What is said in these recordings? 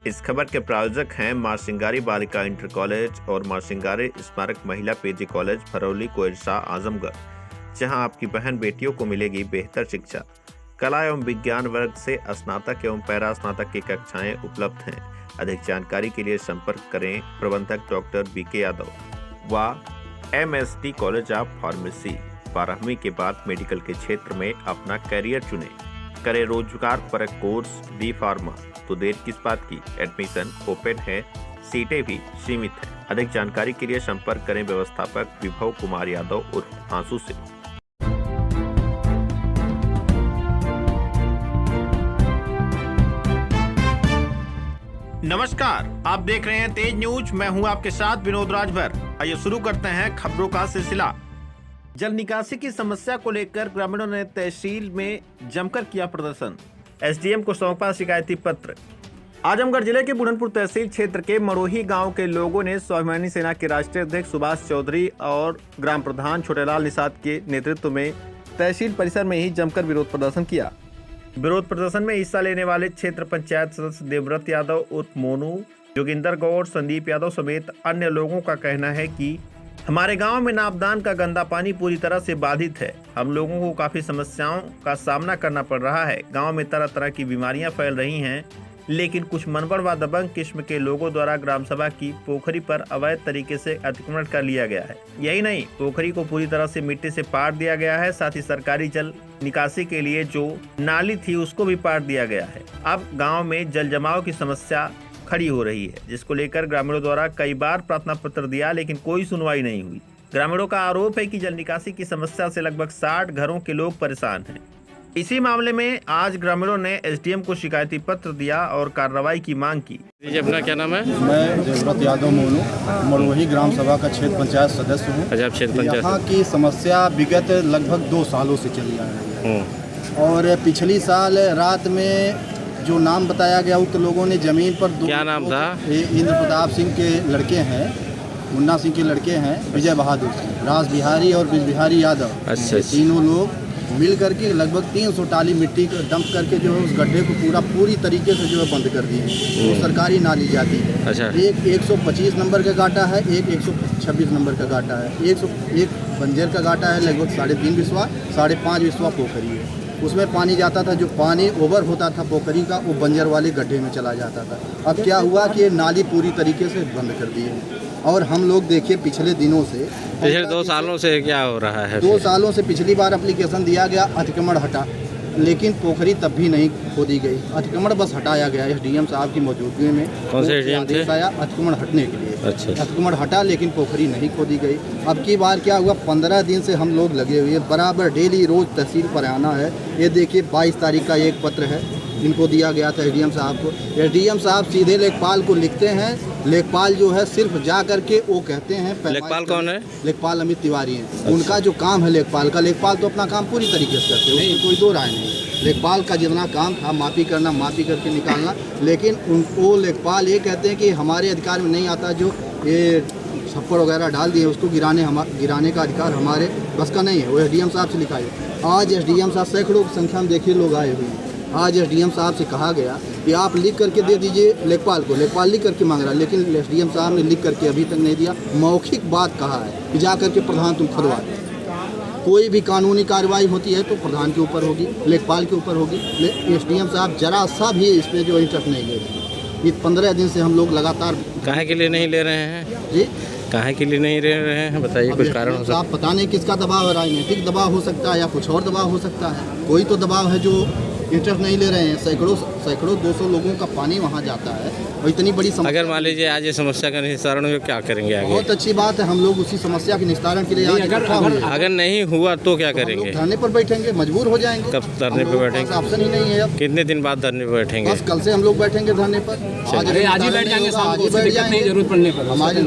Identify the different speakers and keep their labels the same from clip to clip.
Speaker 1: इस खबर के प्रायोजक हैं मां सिंगारी बालिका इंटर कॉलेज और मां सिंगारी स्मारक महिला पीजी कॉलेज फरौली कोइरसा आजमगढ़, जहां आपकी बहन बेटियों को मिलेगी बेहतर शिक्षा। कला एवं विज्ञान वर्ग से स्नातक एवं पैरा स्नातक की कक्षाएं उपलब्ध हैं। अधिक जानकारी के लिए संपर्क करें प्रबंधक डॉक्टर बीके यादव व MSD कॉलेज ऑफ फार्मेसी। 12वीं के बाद मेडिकल के क्षेत्र में अपना करियर चुने, करें रोजगार परक कोर्स बी फार्मा, तो देर किस बात की। एडमिशन ओपन है, सीटें भी सीमित हैं। अधिक जानकारी के लिए संपर्क करें व्यवस्थापक विभव कुमार यादव उर्फ आंसू से। नमस्कार, आप देख रहे हैं तेज न्यूज। मैं हूं आपके साथ विनोद राजभर। आइए शुरू करते हैं खबरों का सिलसिला। जल निकासी की समस्या को लेकर ग्रामीणों ने तहसील में जमकर किया प्रदर्शन। SDM को सौंपा शिकायती पत्र। आजमगढ़ जिले के बुढ़नपुर तहसील क्षेत्र के मरोही गांव के लोगों ने स्वाभिमानी सेना के राष्ट्रीय अध्यक्ष सुभाष चौधरी और ग्राम प्रधान छोटेलाल निषाद के नेतृत्व में तहसील परिसर में ही जमकर विरोध प्रदर्शन किया। विरोध प्रदर्शन में हिस्सा लेने वाले क्षेत्र पंचायत सदस्य देवव्रत यादव उर्फ मोनू, जोगिंदर गौड़, संदीप यादव समेत अन्य लोगों का कहना है कि हमारे गांव में नापदान का गंदा पानी पूरी तरह से बाधित है। हम लोगों को काफी समस्याओं का सामना करना पड़ रहा है। गांव में तरह तरह की बीमारियां फैल रही हैं, लेकिन कुछ मनबड़ व दबंग किस्म के लोगों द्वारा ग्राम सभा की पोखरी पर अवैध तरीके से अतिक्रमण कर लिया गया है। यही नहीं, पोखरी को पूरी तरह से मिट्टी से पाट दिया गया है। साथ ही सरकारी जल निकासी के लिए जो नाली थी उसको भी पाट दिया गया है। अब गाँव में जल जमाव की समस्या खड़ी हो रही है, जिसको लेकर ग्रामीणों द्वारा कई बार प्रार्थना पत्र दिया, लेकिन कोई सुनवाई नहीं हुई। ग्रामीणों का आरोप है कि जल निकासी की समस्या से लगभग 60 घरों के लोग परेशान हैं। इसी मामले में आज ग्रामीणों ने SDM को शिकायती पत्र दिया और कार्रवाई की मांग की।
Speaker 2: जी, अपना क्या नाम है?
Speaker 3: मैं देवव्रत यादव मोनू, मरोही ग्राम सभा का क्षेत्र पंचायत सदस्य हूँ।
Speaker 2: अच्छा, क्षेत्र पंचायत।
Speaker 3: यहाँ की समस्या विगत लगभग 2 सालों से चली आ रही है और पिछली साल रात में जो नाम बताया गया उक्त लोगों ने जमीन पर
Speaker 2: क्या नाम था?
Speaker 3: इंद्र प्रताप सिंह के लड़के हैं, मुन्ना सिंह के लड़के हैं, विजय बहादुर सिंह, राज बिहारी और ब्रिज बिहारी यादव।
Speaker 2: अच्छा।
Speaker 3: तीनों लोग मिल करके लगभग 300 टाली मिट्टी को डंप करके जो है उस गड्ढे को पूरी तरीके से जो है बंद कर दिए। वो सरकारी नाली जाती है।
Speaker 2: अच्छा।
Speaker 3: एक 125 नंबर का गाटा है, एक 126 नंबर का गाटा है, एक बंजर का गाटा है, लगभग 3.5 विस्वा, 5.5 विस्वा पोखरी है। उसमें पानी जाता था, जो पानी ओवर होता था पोखरी का वो बंजर वाले गड्ढे में चला जाता था। अब क्या हुआ कि ये नाली पूरी तरीके से बंद कर दी है और हम लोग देखिए पिछले दिनों से,
Speaker 2: पिछले 2 सालों से क्या हो रहा है?
Speaker 3: 2 सालों से पिछली बार एप्लीकेशन दिया गया, अतिक्रमण हटा, लेकिन पोखरी तब भी नहीं खोदी गई। अतिक्रमण बस हटाया गया SDM साहब की मौजूदगी में।
Speaker 2: कौन से SDM थे?
Speaker 3: आया अतिक्रमण हटने के लिए।
Speaker 2: अच्छा।
Speaker 3: अतिक्रमण हटा लेकिन पोखरी नहीं खोदी गई। अब की बार क्या हुआ, 15 दिन से हम लोग लगे हुए, बराबर डेली रोज तहसील पर आना है। ये देखिए 22 तारीख का एक पत्र है, इनको दिया गया था SDM साहब को। SDM साहब सीधे लेखपाल को लिखते हैं। लेखपाल जो है सिर्फ जा करके वो कहते हैं।
Speaker 2: लेखपाल कौन है?
Speaker 3: लेखपाल अमित तिवारी हैं। अच्छा। उनका जो काम है लेखपाल का, लेखपाल तो अपना काम पूरी तरीके से करते हैं, उसमें कोई दो राय नहीं। लेखपाल का जितना काम था माफ़ी करना, माफ़ी करके निकालना, लेकिन वो लेखपाल ये कहते हैं कि हमारे अधिकार में नहीं आता, जो ये छप्पर वगैरह डाल दिए उसको गिराने का अधिकार हमारे बस का नहीं है। वो SDM साहब से लिखा है। आज SDM साहब सैकड़ों की संख्या में देखिए लोग आए हुए हैं। आज SDM साहब से कहा गया कि आप लिख करके दे दीजिए लेखपाल को। लेखपाल लिख करके मांग रहा है, लेकिन SDM साहब ने लिख करके अभी तक नहीं दिया। मौखिक बात कहा है कि जा करके प्रधान तुम खुदवा। कोई भी कानूनी कार्रवाई होती है तो प्रधान के ऊपर होगी, लेखपाल के ऊपर होगी। SDM साहब जरा सा भी इसमें जो इंटरेस्ट नहीं ले रहे। ये 15 दिन से हम लोग लगातार।
Speaker 2: काहे के लिए नहीं ले रहे हैं
Speaker 3: जी?
Speaker 2: काहे के लिए नहीं ले रहे हैं बताइए, कुछ कारण हो सकता है?
Speaker 3: आप पता नहीं किसका दबाव है, राजनीतिक दबाव हो सकता है या कुछ और दबाव हो सकता है। कोई तो दबाव है जो इंटरेस्ट नहीं ले रहे हैं। सैकड़ों 200 लोगों का पानी वहाँ जाता है और इतनी बड़ी समस्या।
Speaker 2: अगर मान लीजिए आज ये समस्या का निस्तारण हो, क्या करेंगे आगे?
Speaker 3: बहुत अच्छी बात है, हम लोग उसी समस्या के निस्तारण के लिए
Speaker 2: अगर नहीं हुआ तो क्या करेंगे?
Speaker 3: धरने पर बैठेंगे, मजबूर हो जाएंगे।
Speaker 2: कब धरने पर बैठेंगे?
Speaker 3: ऑप्शन ही नहीं है अब।
Speaker 2: कितने दिन बाद धरने पर बैठेंगे?
Speaker 3: बस कल से हम लोग बैठेंगे धरने पर। आज ही बैठ जाएंगे, जरूरत पड़ने पर हमारे।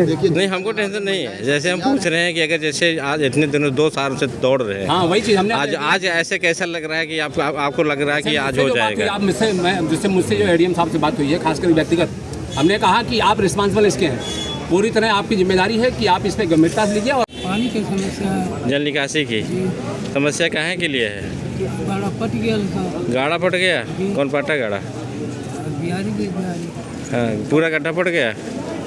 Speaker 3: देखिए
Speaker 2: नहीं, हमको टेंशन नहीं है। जैसे हम पूछ रहे हैं कि अगर जैसे आज इतने दिनों 2 साल से दौड़ रहे हैं,
Speaker 4: हाँ वही चीज़ हमने
Speaker 2: आज ऐसे कैसा लग रहा है कि आपको लग रहा है कि आज हो जाएगा?
Speaker 4: आप मुझसे जो SDM साहब से बात हुई है, खासकर व्यक्तिगत, हमने कहा कि आप रिस्पांसिबल इसके हैं, पूरी तरह आपकी जिम्मेदारी है कि आप इस पर गंभीरता से लीजिए। और
Speaker 5: पानी की समस्या है,
Speaker 2: जल निकासी की समस्या काहे के लिए है?
Speaker 5: गाड़ा पट गया था।
Speaker 2: गाड़ा पट गया? कौन पटा गाड़ा?
Speaker 5: बिहारी गाड़ी गिर गई।
Speaker 2: हाँ, पूरा गड्ढा पड़ गया।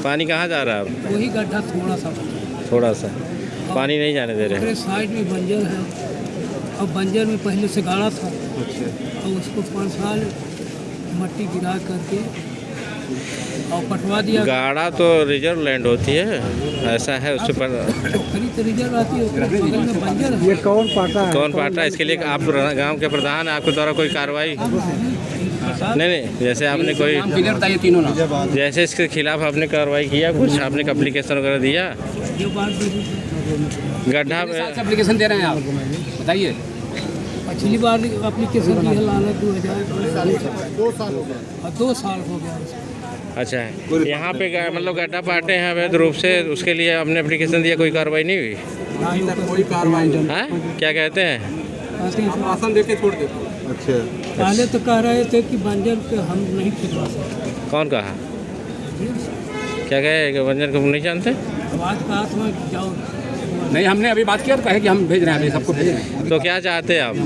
Speaker 2: पानी कहाँ जा रहा है अब?
Speaker 5: वही गड्ढा थोड़ा सा बचा।
Speaker 2: थोड़ा सा पानी नहीं जाने दे रहे।
Speaker 5: पूरे साइड में बंजर है, और बंजर में पहले से गाड़ा था, और उसको 5 साल मट्टी गिरा करके और पटवा दिया।
Speaker 2: गाड़ा तो रिजर्व लैंड होती है, ऐसा है उस पर
Speaker 5: पोखरी तो रिजर्व आती है, उसके बगल में बंजर है। ये
Speaker 2: कौन पाटा है? इसके लिए आप गांव के प्रधान, आपके द्वारा कोई कार्रवाई? नहीं, जैसे आपने कोई
Speaker 4: क्लियर बताइए तीनों ना।
Speaker 2: जैसे इसके खिलाफ आपने कार्रवाई किया, कुछ आपने एप्लीकेशन वगैरह दिया?
Speaker 5: जो बात
Speaker 2: गड्ढा
Speaker 4: कितने साल से एप्लीकेशन दे रहे हैं आप, बताइए।
Speaker 5: पिछली बार एप्लीकेशन दी है लाला 2 साल हो गया, और 2 साल हो गया उसको।
Speaker 2: अच्छा है, यहाँ पे मतलब गड्ढा पाटे हैं अवैध रूप से, उसके लिए आपने एप्लीकेशन दिया, कोई कार्रवाई नहीं हुई?
Speaker 4: कोई कार्रवाई नहीं।
Speaker 2: हाँ, क्या कहते हैं?
Speaker 4: आसन देके छोड़ देते।
Speaker 3: अच्छा,
Speaker 5: पहले तो कह रहे थे कि बंजर के हम नहीं खिलवा सकते।
Speaker 2: कौन कहा? क्या कहे कि बंजर को नहीं जानते?
Speaker 5: आवाज़ कहा था कि जाओ।
Speaker 4: नहीं, हमने अभी बात किया और कहे कि हम भेज रहे हैं, अभी सबको भेज रहे हैं।
Speaker 2: तो क्या चाहते हैं आप?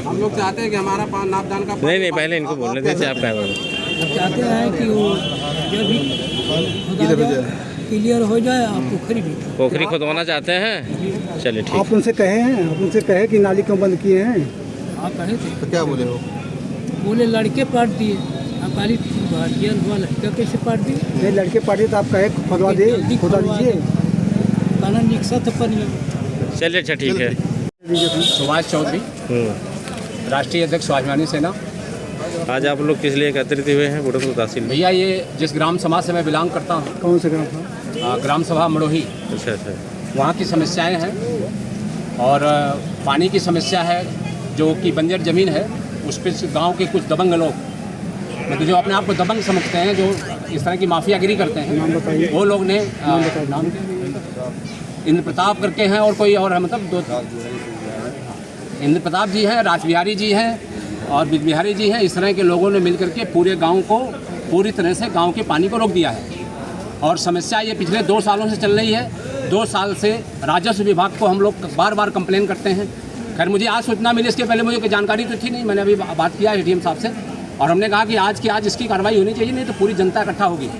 Speaker 4: हम लोग चाहते हैं कि हमारा नापदान का
Speaker 2: नहीं, पहले इनको बोलने दीजिए, आप क्या बोल?
Speaker 5: हम चाहते हैं कि वो जब भी क्लियर हो जाए, आप
Speaker 2: पोखरी खुदवाना चाहते हैं? चलिए ठीक।
Speaker 6: आप उनसे कहे हैं, आप उनसे कहे कि नाली क्यों बंद किए हैं?
Speaker 5: आप कहे थे,
Speaker 3: तो क्या बोले हो?
Speaker 5: बोले लड़के पाट दिए। आप खाली गार्जियन हुआ, लड़का कैसे पाट दिए?
Speaker 6: नहीं, लड़के पार्टी तो आप कहे खुदवा दे, खुदवा दीजिए।
Speaker 5: कानून निकसा था पनिया।
Speaker 2: चलिए, अच्छा ठीक है।
Speaker 4: सुभाष चौधरी, राष्ट्रीय अध्यक्ष स्वाभिमानी सेना।
Speaker 2: आज आप लोग किस लिए एकत्रित हुए हैं बुढ़ापुर तहसील में?
Speaker 4: भैया, ये जिस ग्राम सभा से मैं बिलोंग करता हूँ,
Speaker 6: कौन से ग्राम था?
Speaker 4: ग्राम सभा मड़ोही,
Speaker 2: अच्छा,
Speaker 4: वहाँ की समस्याएं हैं, और पानी की समस्या है, जो कि बंजर ज़मीन है, उस पर गांव के कुछ दबंग लोग, मतलब जो अपने आप को दबंग समझते हैं, जो इस तरह की माफियागिरी करते हैं,
Speaker 6: नाम बताइए।
Speaker 4: वो लोग ने नाम इंद्र प्रताप करके हैं, और कोई और है, मतलब 2 इंद्र प्रताप जी हैं, राज बिहारी जी हैं और बिज बिहारी जी हैं। इस तरह के लोगों ने मिलकर के पूरे गांव को पूरी तरह से गांव के पानी को रोक दिया है, और समस्या ये पिछले 2 सालों से चल रही है। 2 साल से राजस्व विभाग को हम लोग बार कंप्लेन करते हैं। खैर, मुझे आज सूचना मिली, इसके पहले मुझे कोई जानकारी तो थी नहीं। मैंने अभी बात किया एडीएम साहब से, और हमने कहा कि आज की आज इसकी कार्रवाई होनी चाहिए, नहीं तो पूरी जनता इकट्ठा होगी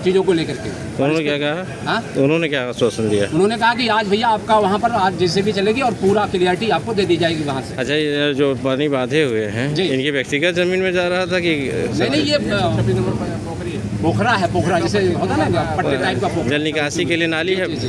Speaker 4: चीज़ों को लेकर के।
Speaker 2: उन्होंने क्या कहा?
Speaker 4: हाँ,
Speaker 2: तो उन्होंने क्या आश्वासन दिया?
Speaker 4: उन्होंने कहा कि आज भैया आपका वहाँ पर आज जैसे भी चलेगी, और पूरा क्लियरिटी आपको दे दी जाएगी वहाँ से।
Speaker 2: अच्छा, ये जो पानी बांधे हुए हैं,
Speaker 4: जी।
Speaker 2: इनकी व्यक्तिगत जमीन में जा रहा था कि?
Speaker 4: नहीं, ये पोखरा है, पोखरा जैसे होता है ना, पट्टे टाइप का पोखरा।
Speaker 2: जल निकासी के लिए नाली है।
Speaker 4: जी।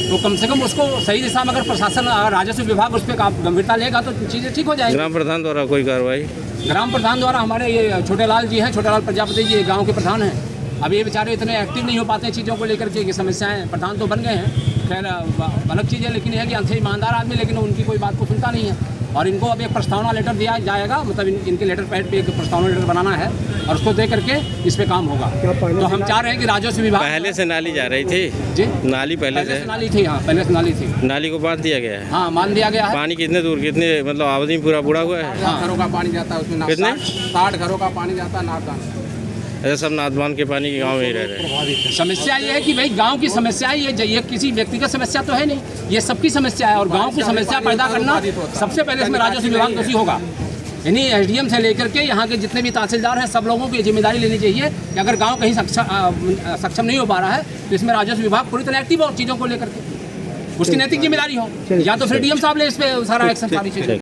Speaker 4: तो कम से कम उसको सही दिशा में अगर प्रशासन, अगर राजस्व विभाग उस पर गंभीरता लेगा तो चीज़ें ठीक हो जाएगी।
Speaker 2: ग्राम प्रधान द्वारा कोई कार्रवाई?
Speaker 4: ग्राम प्रधान द्वारा हमारे ये छोटे लाल जी हैं, छोटे लाल प्रजापति जी गांव के प्रधान हैं। अब ये बेचारे इतने एक्टिव नहीं हो पाते हैं चीज़ों को लेकर के, समस्याएं, प्रधान तो बन गए हैं, खैर अलग चीज़ है, लेकिन यह है कि अंत ईमानदार आदमी, लेकिन उनकी कोई बात को सुनता नहीं है। और इनको अब एक प्रस्तावना लेटर दिया जाएगा, मतलब इनके लेटर पैड पे एक प्रस्तावना लेटर बनाना है, और उसको दे करके इस पे काम होगा। तो हम चाह रहे हैं कि राजस्व विभाग,
Speaker 2: पहले से नाली जा रही थी
Speaker 4: जी,
Speaker 2: नाली पहले से
Speaker 4: नाली थी, हाँ पहले से नाली थी,
Speaker 2: नाली को बांध दिया गया है।
Speaker 4: हाँ मान दिया गया है।
Speaker 2: पानी कितने दूर, कितने मतलब अवधि में पूरा बुढ़ा हुआ है?
Speaker 4: हाँ, घरों का पानी जाता है उसमें,
Speaker 2: कितने?
Speaker 4: 60 घरों का पानी जाता है नापदान।
Speaker 2: ऐसा सब नादबान के पानी के गाँव में ही रह रहे हैं।
Speaker 4: समस्या ये है कि भाई गांव की समस्या है, ये किसी व्यक्तिगत समस्या तो है नहीं, ये सबकी समस्या है, और गांव की समस्या पैदा करना सबसे पहले इसमें राजस्व विभाग दोषी होगा। यानी एसडीएम से लेकर के यहाँ के जितने भी तहसीलदार हैं, सब लोगों को ये जिम्मेदारी लेनी चाहिए कि अगर गांव कहीं सक्षम नहीं हो पा रहा है, तो इसमें राजस्व विभाग पूरी तरह एक्टिव हो चीज़ों को लेकर के, उसकी नैतिक जिम्मेदारी हो, या तो फिर डीएम साहब ले इस पर सारा एक्शन, सारी चीज़ें।